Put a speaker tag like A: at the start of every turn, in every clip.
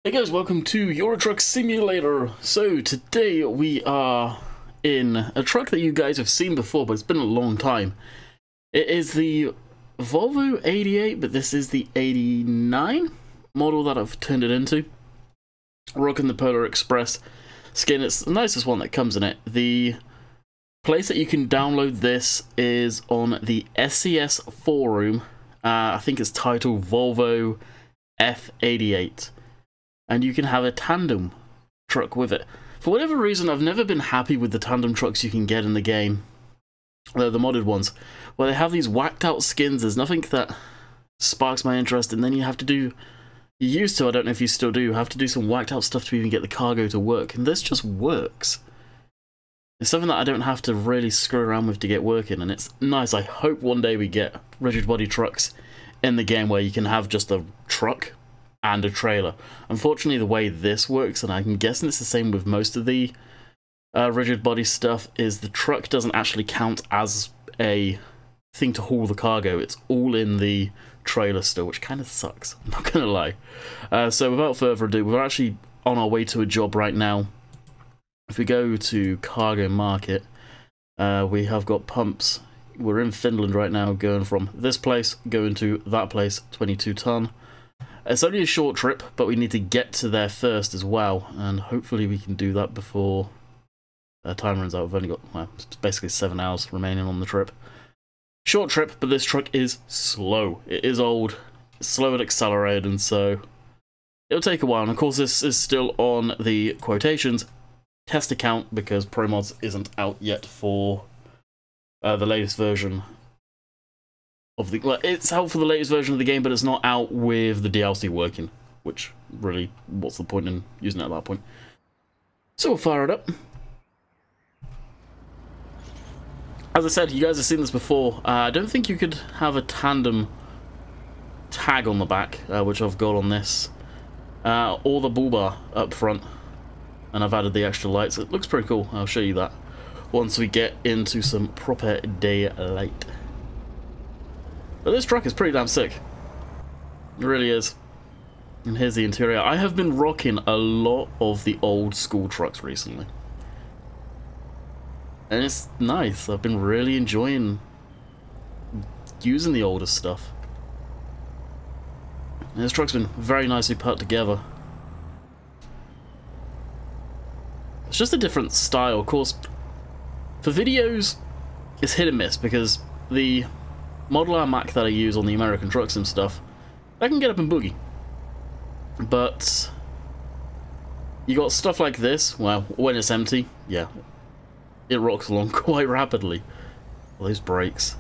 A: Hey guys, welcome to Euro Truck Simulator. So today we are in a truck that you guys have seen before, but it's been a long time. It is the Volvo 88, but this is the 89 model that I've turned it into. Rocking the Polar Express skin. It's the nicest one that comes in it. The place that you can download this is on the SCS forum. I think it's titled Volvo F88. And you can have a tandem truck with it. For whatever reason, I've never been happy with the tandem trucks you can get in the game. The modded ones. Where they have these whacked out skins, there's nothing that sparks my interest, and then you have to do... You used to, I don't know if you still do, have to do some whacked out stuff to even get the cargo to work. And this just works. It's something that I don't have to really screw around with to get working, and it's nice. I hope one day we get rigid body trucks in the game where you can have just a truck and a trailer. Unfortunately, the way this works, and I'm guessing it's the same with most of the rigid body stuff, is the truck doesn't actually count as a thing to haul the cargo. It's all in the trailer still, which kind of sucks, I'm not gonna lie. So without further ado, we're actually on our way to a job right now. If we go to cargo market, we have got pumps. We're in Finland right now, going from this place, going to that place, 22 ton. It's only a short trip, but we need to get to there first as well, and hopefully we can do that before time runs out. We've only got, well, it's basically 7 hours remaining on the trip. Short trip, but this truck is slow. It is old, it's slow at accelerating, so it'll take a while. And of course, this is still on the quotations test account because ProMods isn't out yet for the latest version of the, well, it's out for the latest version of the game, but it's not out with the DLC working, which really, what's the point in using it at that point? So we'll fire it up. As I said, you guys have seen this before. I don't think you could have a tandem tag on the back, which I've got on this, or the bull bar up front, and I've added the extra lights. It looks pretty cool. I'll show you that once we get into some proper daylight. But this truck is pretty damn sick. It really is. And here's the interior. I have been rocking a lot of the old school trucks recently. And it's nice. I've been really enjoying using the older stuff. And this truck's been very nicely put together. It's just a different style. Of course, for videos, it's hit and miss because the Model R Mac that I use on the American trucks and stuff, I can get up and boogie. But you got stuff like this, well, when it's empty, yeah, it rocks along quite rapidly. Well, those brakes.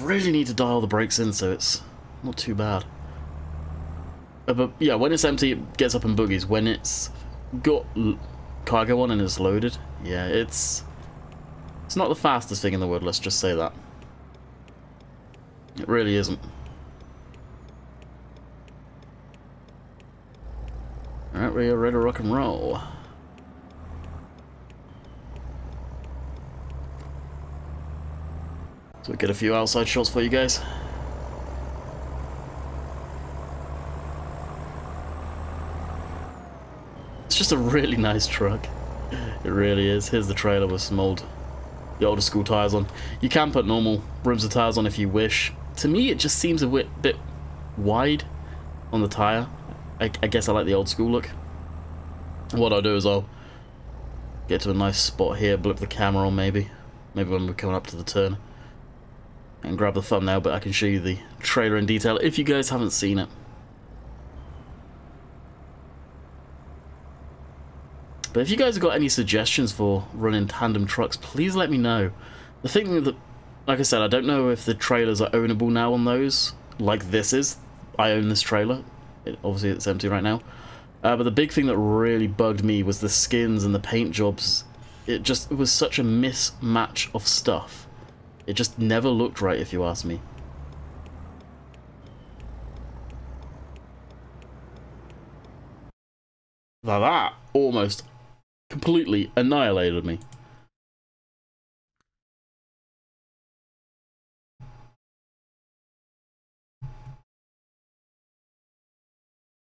A: Really need to dial the brakes in so it's not too bad. But yeah, when it's empty, it gets up and boogies. When it's got cargo on and it's loaded, yeah, it's not the fastest thing in the world, let's just say that. It really isn't. Alright, we are ready to rock and roll. So we get a few outside shots for you guys. It's just a really nice truck. It really is. Here's the trailer with some the older school tires on. You can put normal rims of tires on if you wish. To me, it just seems a bit wide on the tire. I guess I like the old school look. What I'll do is I'll get to a nice spot here, blip the camera on maybe when we're coming up to the turn, and grab the thumbnail, but I can show you the trailer in detail if you guys haven't seen it. But if you guys have got any suggestions for running tandem trucks, please let me know. The thing that, like I said, I don't know if the trailers are ownable now on those, like this is. I own this trailer. Obviously it's empty right now. But the big thing that really bugged me was the skins and the paint jobs. It was such a mismatch of stuff. It just never looked right, if you ask me. Now that almost completely annihilated me.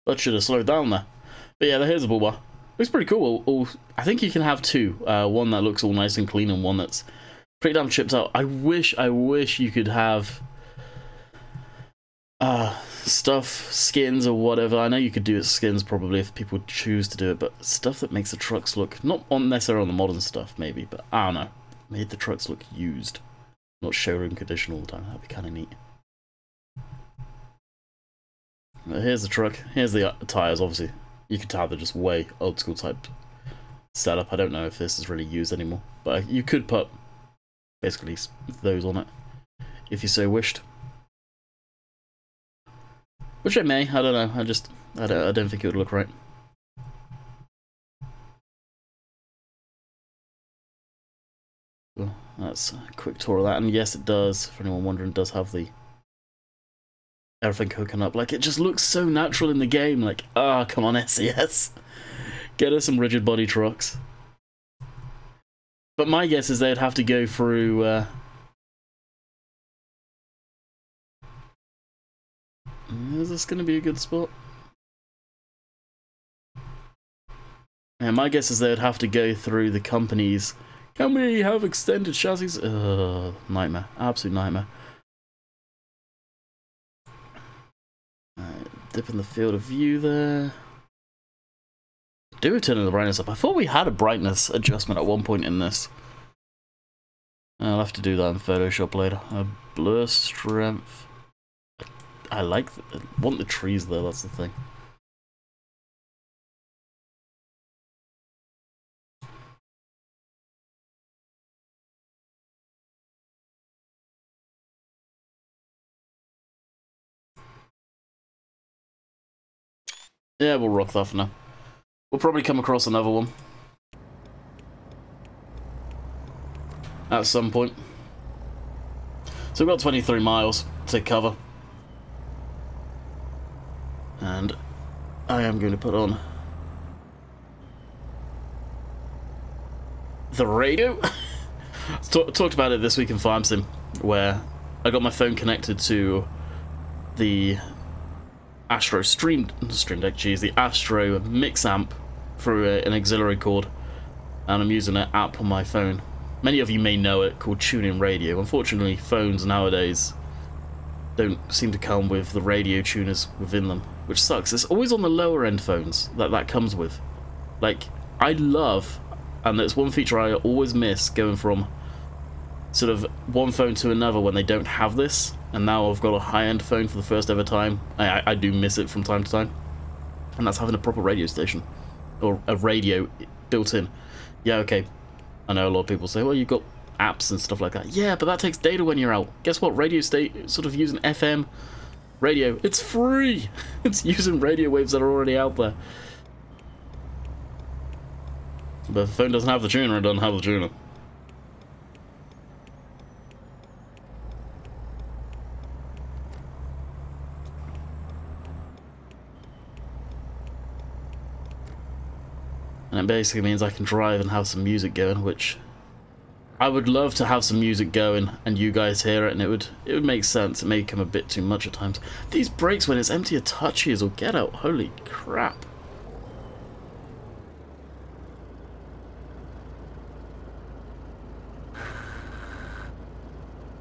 A: That should have slowed down there. But yeah, here's a bull bar. Looks pretty cool. I think you can have two. One that looks all nice and clean and one that's pretty damn chipped out. I wish you could have stuff, skins or whatever. I know you could do it skins probably if people choose to do it, but stuff that makes the trucks look, not necessarily on the modern stuff maybe, but I don't know. Made the trucks look used. Not showroom condition all the time. That'd be kind of neat. Here's the truck. Here's the tyres, obviously. You can tell they're just way old school type setup. I don't know if this is really used anymore, but you could put basically those on it if you so wished. Which I may. I don't know. I don't think it would look right. Well, that's a quick tour of that, and yes, it does. For anyone wondering, it does have the everything cooking up. Like, it just looks so natural in the game. Like, ah, come on, SES. Get us some rigid body trucks. But my guess is they'd have to go through... is this going to be a good spot? Yeah, my guess is they'd have to go through the companies. Can we have extended chassis? Nightmare. Absolute nightmare. Dip in the field of view there. Do we turn the brightness up? I thought we had a brightness adjustment at one point in this. I'll have to do that in Photoshop later. Blur strength. I want the trees though, that's the thing. Yeah, we'll rock that for now. We'll probably come across another one at some point. So we've got 23 miles to cover. And I am going to put on the radio. Talked about it this week in Farm Sim, where I got my phone connected to the Astro Stream Deck, geez, the Astro Mix Amp through an auxiliary cord, and I'm using an app on my phone. Many of you may know it, called TuneIn Radio. Unfortunately, phones nowadays don't seem to come with the radio tuners within them, which sucks. It's always on the lower end phones that comes with. Like, I love, and it's one feature I always miss going from sort of one phone to another when they don't have this, and now I've got a high-end phone for the first ever time. I do miss it from time to time, and that's having a proper radio station, or a radio built in. Yeah, okay, I know a lot of people say, well, you've got apps and stuff like that. Yeah, but that takes data when you're out. Guess what? Radio sort of using FM radio. It's free. It's using radio waves that are already out there. But if the phone doesn't have the tuner, it doesn't have the tuner. And it basically means I can drive and have some music going, which I would love to have some music going and you guys hear it, and it would make sense. It may become a bit too much at times. These brakes, when it's empty of touches or get out, holy crap.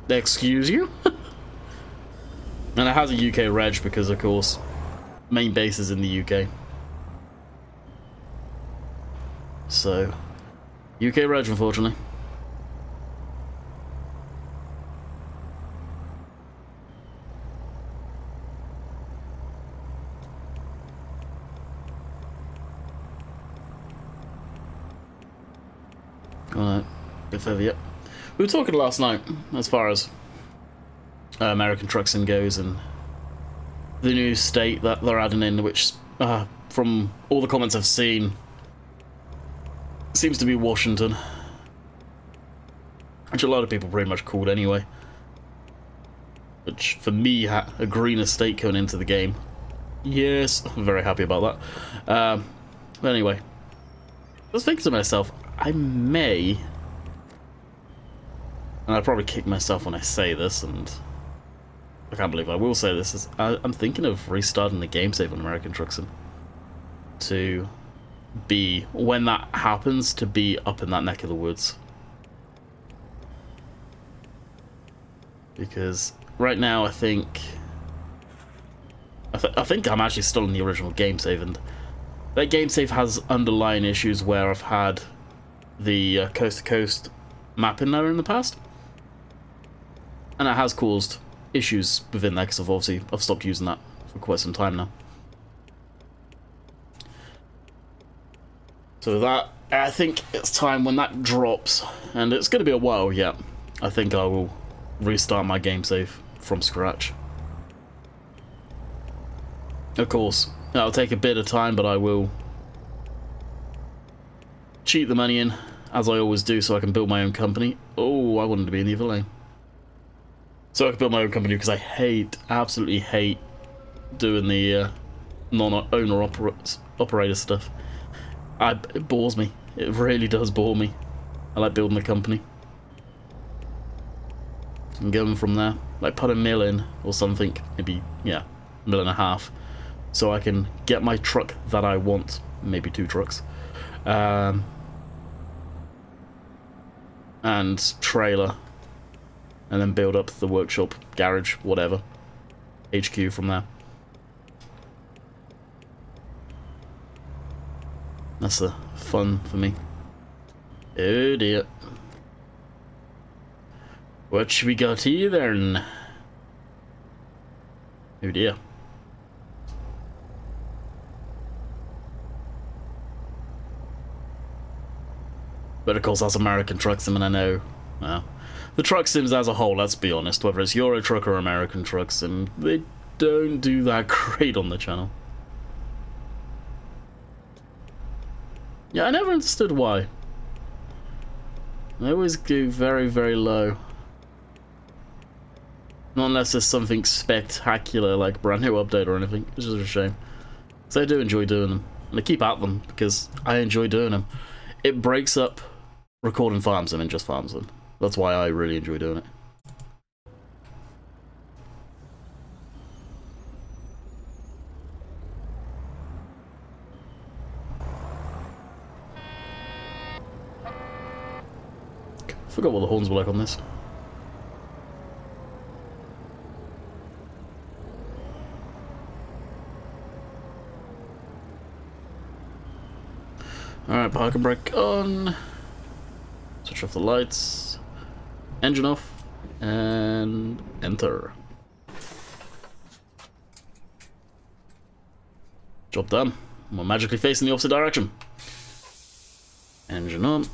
A: Excuse you? And it has a UK reg because, of course, main base is in the UK. So, UK reg, unfortunately. Alright, bit further yet. We were talking last night as far as American Truck Sim goes and the new state that they're adding in, which from all the comments I've seen seems to be Washington, which a lot of people pretty much called anyway, which for me had a greener state coming into the game. Yes, I'm very happy about that. But anyway, I was thinking to myself, I may, and I'll probably kick myself when I say this, and I can't believe I will say this, I'm thinking of restarting the game save on American Truck Sim. to be, when that happens, to be up in that neck of the woods. Because right now I think I'm actually still in the original game save, and that game save has underlying issues where I've had the coast to coast map in there in the past, and it has caused issues within that because I've stopped using that for quite some time now. So that, I think it's time when that drops, and it's going to be a while yet, I think I will restart my game save from scratch. Of course, that'll take a bit of time, but I will cheat the money in, as I always do, so I can build my own company. Oh, I wanted to be in the other lane. So I can build my own company, because I absolutely hate doing the non-owner operator stuff. It bores me. It really does bore me. I like building a company and going from there. Like put a mill in or something, maybe, yeah, $1.5 million, so I can get my truck that I want, maybe 2 trucks, and trailer, and then build up the workshop, garage, whatever, HQ from there. That's the fun for me. Oh dear. What should we got here then? Oh dear. But of course that's American Truck Sim, and I know, well, the Truck Sims as a whole, let's be honest, whether it's Euro Truck or American Truck Sim, they don't do that great on the channel. Yeah, I never understood why. They always go very, very low. Not unless there's something spectacular, like brand new update or anything, which is a shame. So I do enjoy doing them, and I keep at them because I enjoy doing them. It breaks up recording farm sim and just farm sim. That's why I really enjoy doing it. Forgot what the horns were like on this. Alright, parking brake on. Switch off the lights. Engine off. And enter. Job done. We're magically facing the opposite direction. Engine on.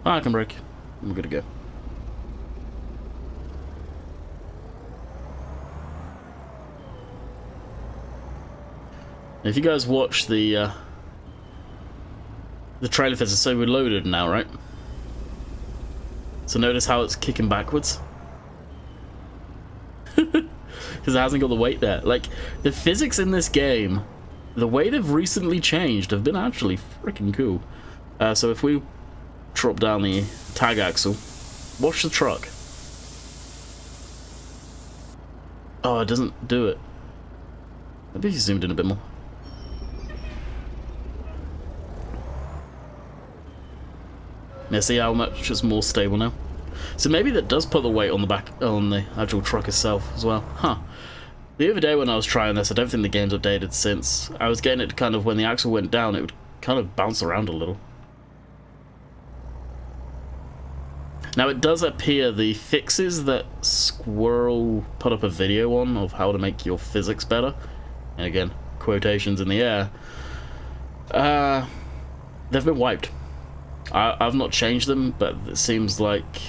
A: Parking brake. We're good to go. If you guys watch the trailer physics, so we're loaded now, right? So notice how it's kicking backwards? Because it hasn't got the weight there. Like, the physics in this game, the way they've recently changed, have been actually freaking cool. So if we drop down the tag axle, watch the truck. Oh, it doesn't do it. Maybe if you zoomed in a bit more. Yeah, see how much it's more stable now? So maybe that does put the weight on the back, on the actual truck itself as well. Huh. The other day when I was trying this, I don't think the game's updated since. I was getting it kind of, when the axle went down, it would kind of bounce around a little. Now it does appear the fixes that Squirrel put up a video on of how to make your physics better, and again, quotations in the air, they've been wiped. I've not changed them, but it seems like,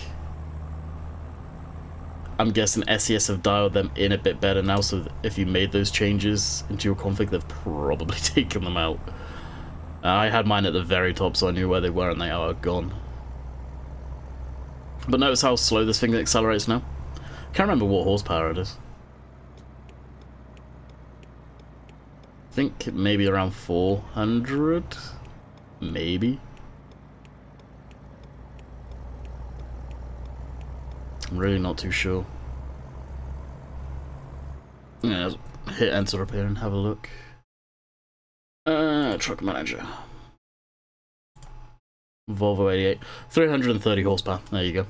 A: I'm guessing SES have dialed them in a bit better now, so if you made those changes into your config, they've probably taken them out. I had mine at the very top, so I knew where they were, and they are gone. But notice how slow this thing accelerates now. Can't remember what horsepower it is. I think maybe around 400, maybe. I'm really not too sure. Yeah, hit enter up here and have a look. Truck manager. Volvo 88. 330 horsepower. There you go.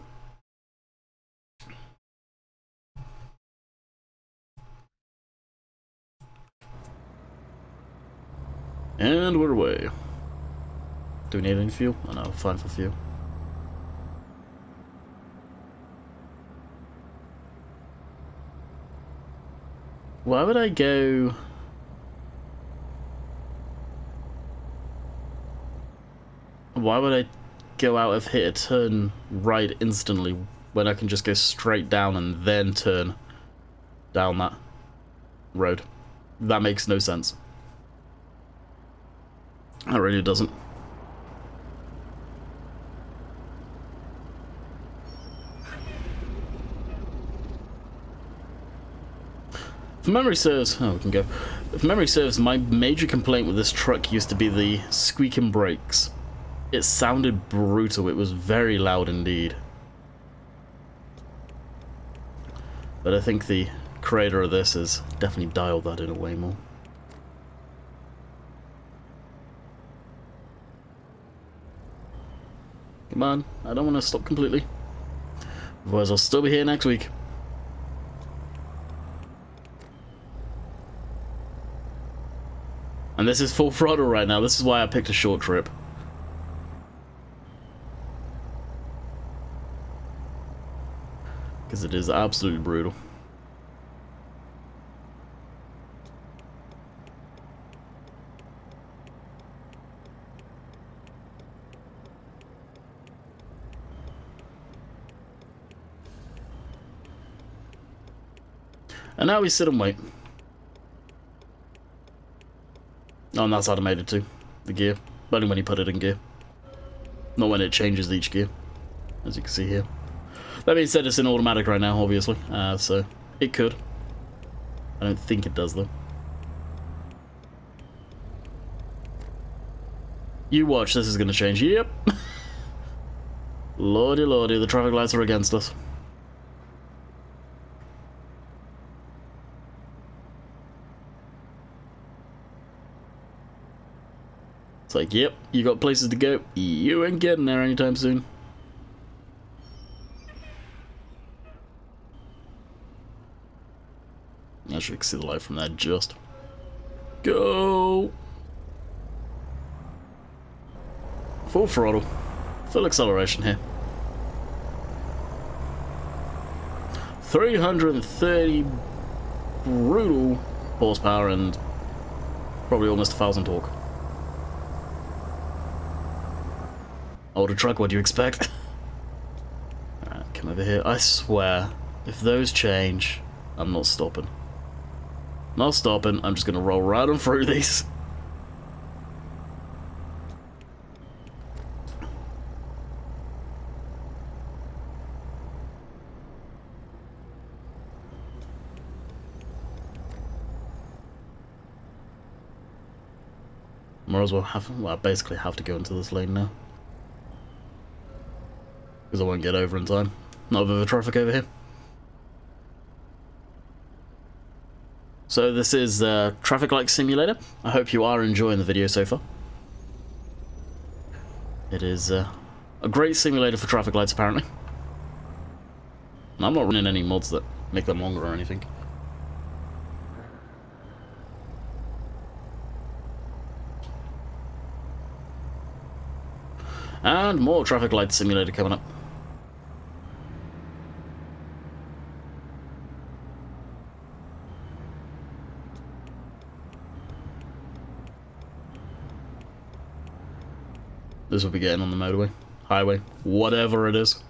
A: And we're away. Do we need any fuel? Oh no, fine for fuel. Why would I go... Why would I go out of here, turn right instantly, when I can just go straight down and then turn down that road? That makes no sense. That really doesn't. If memory serves, oh, we can go. If memory serves, my major complaint with this truck used to be the squeaking brakes. It sounded brutal. It was very loud indeed. But I think the creator of this has definitely dialed that in a way more. Come on, I don't want to stop completely. Otherwise I'll still be here next week. And this is full throttle right now. This is why I picked a short trip. Because it is absolutely brutal. And now we sit and wait. Oh, and that's automated too. The gear. But only when you put it in gear. Not when it changes each gear. As you can see here. That being said, it's in automatic right now, obviously. So, it could. I don't think it does, though. You watch, this is going to change. Yep. Lordy, lordy, the traffic lights are against us. It's like, yep, you got places to go. You ain't getting there anytime soon. Actually, you can see the light from there just. Go! Full throttle. Full acceleration here. 330 brutal horsepower and probably almost 1,000 torque. Older truck, what do you expect? Alright, come over here. I swear, if those change, I'm not stopping. Not stopping, I'm just gonna roll right on through these. Might as well have, well, I basically have to go into this lane now. Because I won't get over in time. Not with the traffic over here. So this is Traffic Light Simulator. I hope you are enjoying the video so far. It is a great simulator for traffic lights, apparently. And I'm not running any mods that make them longer or anything. And more Traffic Light Simulator coming up. This will be getting on the motorway, highway, whatever it is.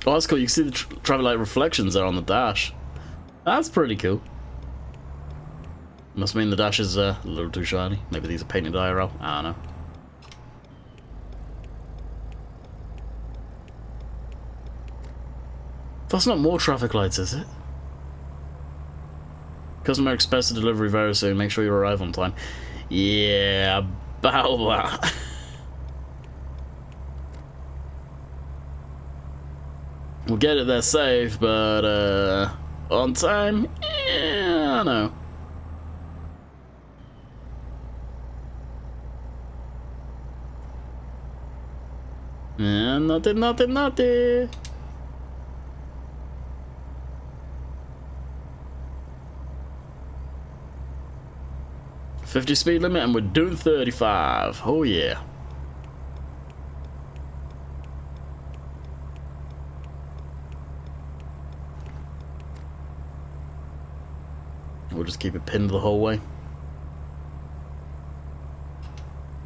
A: Oh, that's cool. You can see the traffic light reflections there on the dash. That's pretty cool. Must mean the dash is a little too shiny. Maybe these are painted IRL. I don't know. That's not more traffic lights, is it? Customer expects the delivery very soon. Make sure you arrive on time. Yeah, about that. We'll get it there safe, but on time? Yeah, I know. Yeah, nothing. 50 speed limit and we're doing 35. Oh yeah. We'll just keep it pinned the whole way.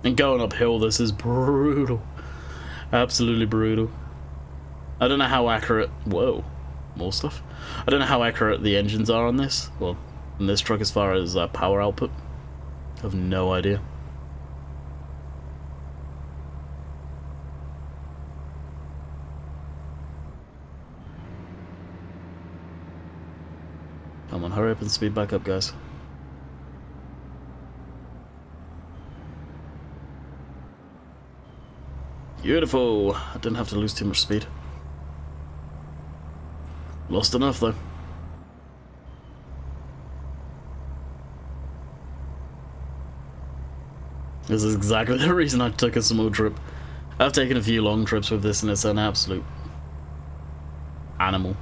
A: And going uphill, this is brutal. Absolutely brutal. I don't know how accurate... Whoa. More stuff. I don't know how accurate the engines are on this. Well, in this truck as far as power output. I have no idea. Come on, hurry up and speed back up, guys. Beautiful. I didn't have to lose too much speed. Lost enough, though. This is exactly the reason I took a small trip. I've taken a few long trips with this and it's an absolute animal.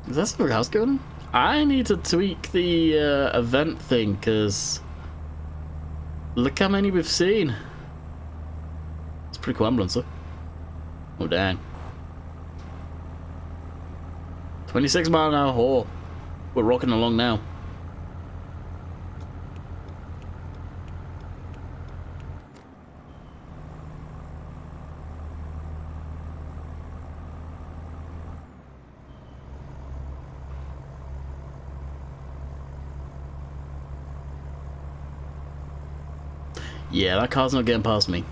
A: Is that something else going on? I need to tweak the event thing, because look how many we've seen. It's pretty cool ambulance, though. Oh, dang. 26 mile an hour. Oh, we're rocking along now. Yeah, that car's not getting past me.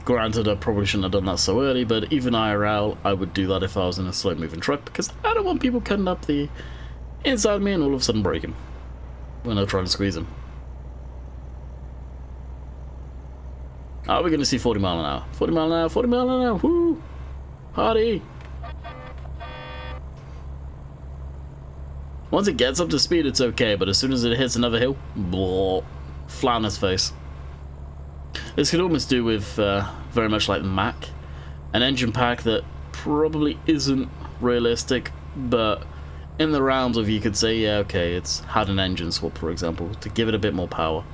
A: Granted, I probably shouldn't have done that so early, but even IRL, I would do that if I was in a slow-moving truck, because I don't want people cutting up the inside of me and all of a sudden breaking when I'm trying to squeeze them. Are we going to see 40 mile an hour? 40 mile an hour, 40 mile an hour, woo! Party! Once it gets up to speed, it's okay, but as soon as it hits another hill, blah, flat on its face. This could almost do with, very much like the Mac, an engine pack that probably isn't realistic, but in the realms of, you could say, yeah, okay, it's had an engine swap, for example, to give it a bit more power.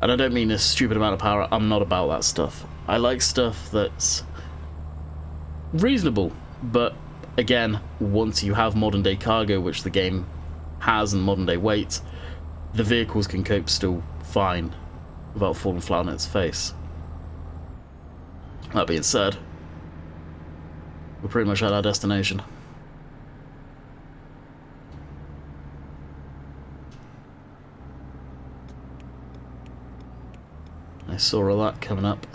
A: And I don't mean a stupid amount of power, I'm not about that stuff. I like stuff that's reasonable, but again, once you have modern day cargo, which the game has, and modern day weight, the vehicles can cope still fine without falling flat on its face. That being said, we're pretty much at our destination. I saw all that coming up.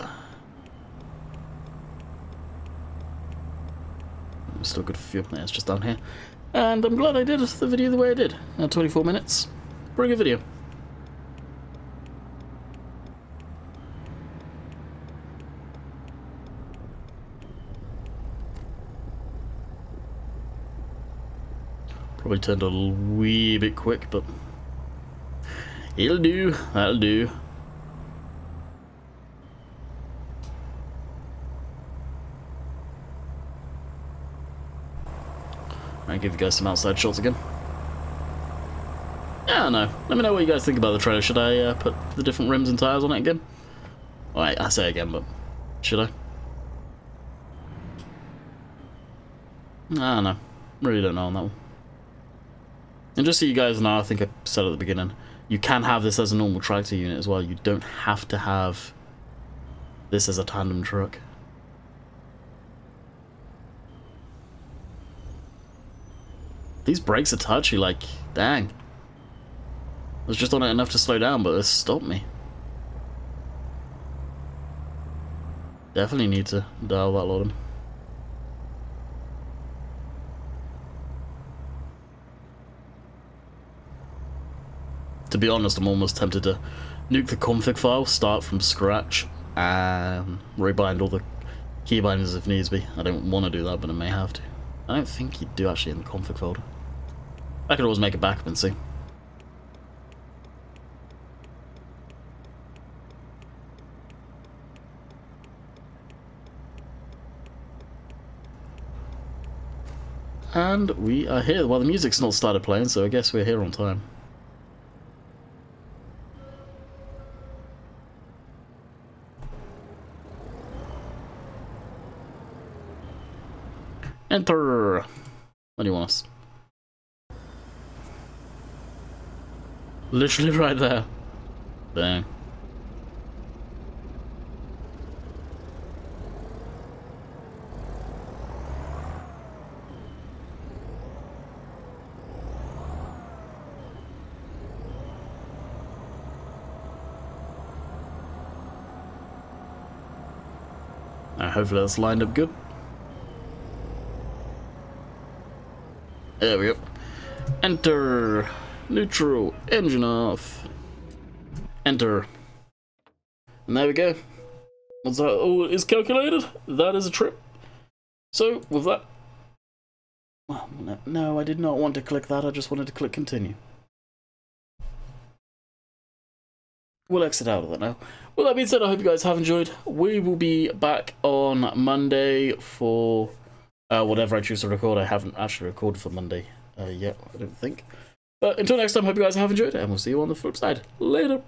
A: Still good for fuel. It's just down here. And I'm glad I did the video the way I did. 24 minutes. Pretty good video. Probably turned a wee bit quick, but it'll do. That'll do. I'll give you guys some outside shots again. I don't know. Let me know what you guys think about the trailer. Should I put the different rims and tyres on it again? Alright, I say again, but should I? I don't know. Really don't know on that one. And just so you guys know, I think I said at the beginning, you can have this as a normal tractor unit as well. You don't have to have this as a tandem truck. These brakes are touchy, like, dang. was just on it enough to slow down, but it stopped me. Definitely need to dial that lot in. To be honest, I'm almost tempted to nuke the config file, start from scratch, and rebind all the keybinders if needs be. I don't want to do that, but I may have to. I don't think you do actually in the config folder. I could always make a backup and see. And we are here. Well, the music's not started playing, so I guess we're here on time. Enter! What do you want us? Literally right there. Dang. Hopefully that's lined up good. There we go. Enter. Neutral. Engine off. Enter. And there we go. Once that all is calculated, that is a trip. So, with that... Well, no, I did not want to click that. I just wanted to click continue. We'll exit out of that now. With that being said, I hope you guys have enjoyed. We will be back on Monday for whatever I choose to record. I haven't actually recorded for Monday yet, I don't think. But until next time, hope you guys have enjoyed, and we'll see you on the flip side. Later!